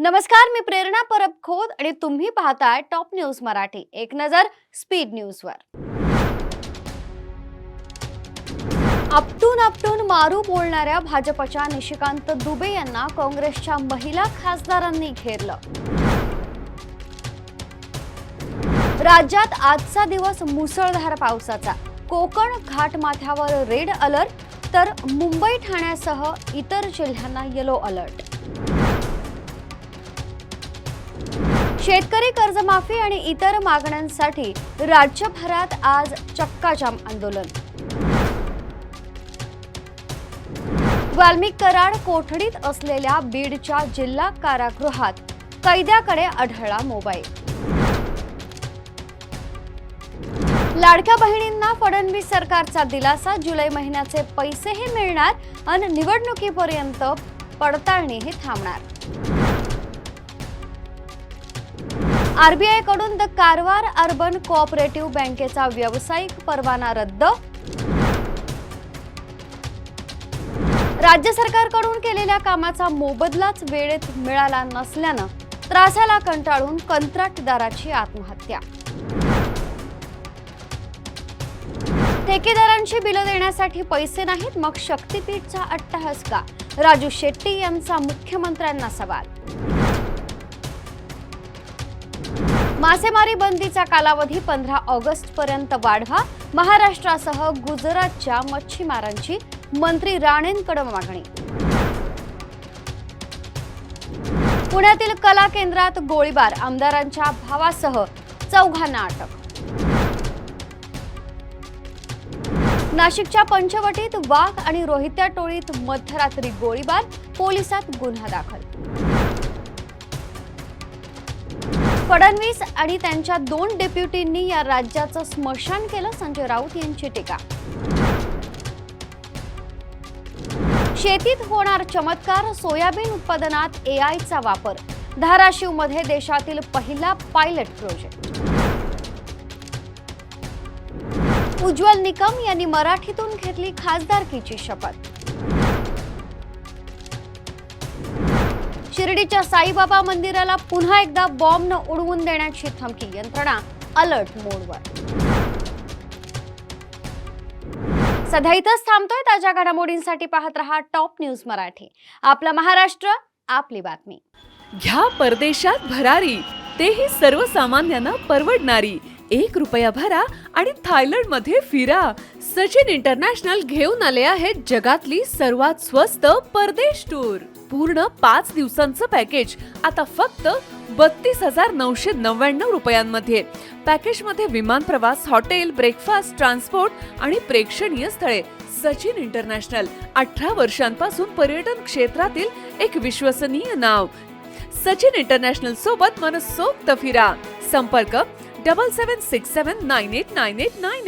नमस्कार, मी प्रेरणा परब खोत आणि तुम्ही पाहताय टॉप न्यूज मराठी। एक नजर स्पीड न्यूजवर। आपटून मारू बोलणाऱ्या भाजपच्या निशिकांत दुबे यांना काँग्रेसच्या महिला खासदारांनी घेरलं। राज्यात आजचा दिवस मुसळधार पावसाचा, कोकण घाटमाथ्यावर रेड अलर्ट तर मुंबई ठाण्यासह इतर जिल्ह्यांना येलो अलर्ट। शेतकरी कर्जमाफी आणि इतर मागण्यांसाठी राज्यभरात आज चक्काजाम आंदोलन। वाल्मिक कराड कोठडीत असलेल्या बीडच्या जिल्हा कारागृहात कैद्याकडे आढळला मोबाईल। लाडक्या बहिणींना फडणवीस सरकारचा दिलासा, जुलै महिन्याचे पैसेही मिळणार आणि निवडणुकीपर्यंत पडताळणीही थांबणार। आरबीआय कडून द कारवार अर्बन कोऑपरेटिव्ह बँकेचा व्यावसायिक परवाना रद्द। राज्य सरकारकडून केलेल्या कामाचा मोबदलाच वेळेत मिळाला नसल्यानं त्रासाला कंटाळून कंत्राटदाराची आत्महत्या। ठेकेदारांची बिलं देण्यासाठी पैसे नाहीत, मग शक्तीपीठचा अट्टहास का? राजू शेट्टी यांचा मुख्यमंत्र्यांना सवाल। मासेमारी बंदीचा कालावधी 15 ऑगस्ट पर्यंत वाढवा, महाराष्ट्रासह गुजरातच्या मच्छीमारांची मंत्री राणेंकडे मागणी। पुण्यातील कला केंद्रात गोळीबार, आमदारांच्या भावासह 4 अटक। नाशिकच्या पंचवटीत वाघ आणि रोहित्या टोळीत मध्यरात्री गोळीबार, पोलिसात गुन्हा दाखल। फडणवीस आणि त्यांच्या 2 डेप्युटींनी या राज्याचं स्मशान केलं, संजय राऊत यांची टीका। शेतीत होणार चमत्कार, सोयाबीन उत्पादनात एआयचा वापर, धाराशिवमध्ये देशातील पहिला पायलट प्रोजेक्ट। उज्ज्वल निकम यांनी मराठीतून घेतली खासदारकीची शपथ। शिर्डीच्या साईबाबा मंदिराला पुन्हा एकदा बॉम्बनं उडवून देण्याची धमकी, यंत्रणा अलर्ट मोडवर। सध्या इथंच थांबतोय। ताज्या घडामोडींसाठी पाहत रहा टॉप न्यूज मराठी। आपला महाराष्ट्र, आपली बातमी। घ्या परदेशात भरारी, तेही सर्वसामान्यांना परवडणारी। 1 रुपया भरा आणि थायलंडमध्ये फिरा। सचिन इंटरनॅशनल घेऊन आले आहेत जगातली सर्वात स्वस्त परदेश टूर। पूर्ण 5 दिवसांचं पॅकेज आता फक्त 32,999 रुपयांमध्ये। पॅकेजमध्ये विमान प्रवास, हॉटेल, ब्रेकफास्ट, ट्रान्सपोर्ट आणि प्रेक्षणीय स्थळे। सचिन इंटरनॅशनल 18 वर्षांपासून पर्यटन क्षेत्रातील एक विश्वसनीय नाव। सचिन इंटरनॅशनल सोबत मनसोक्त फिरा। संपर्क 7767989898।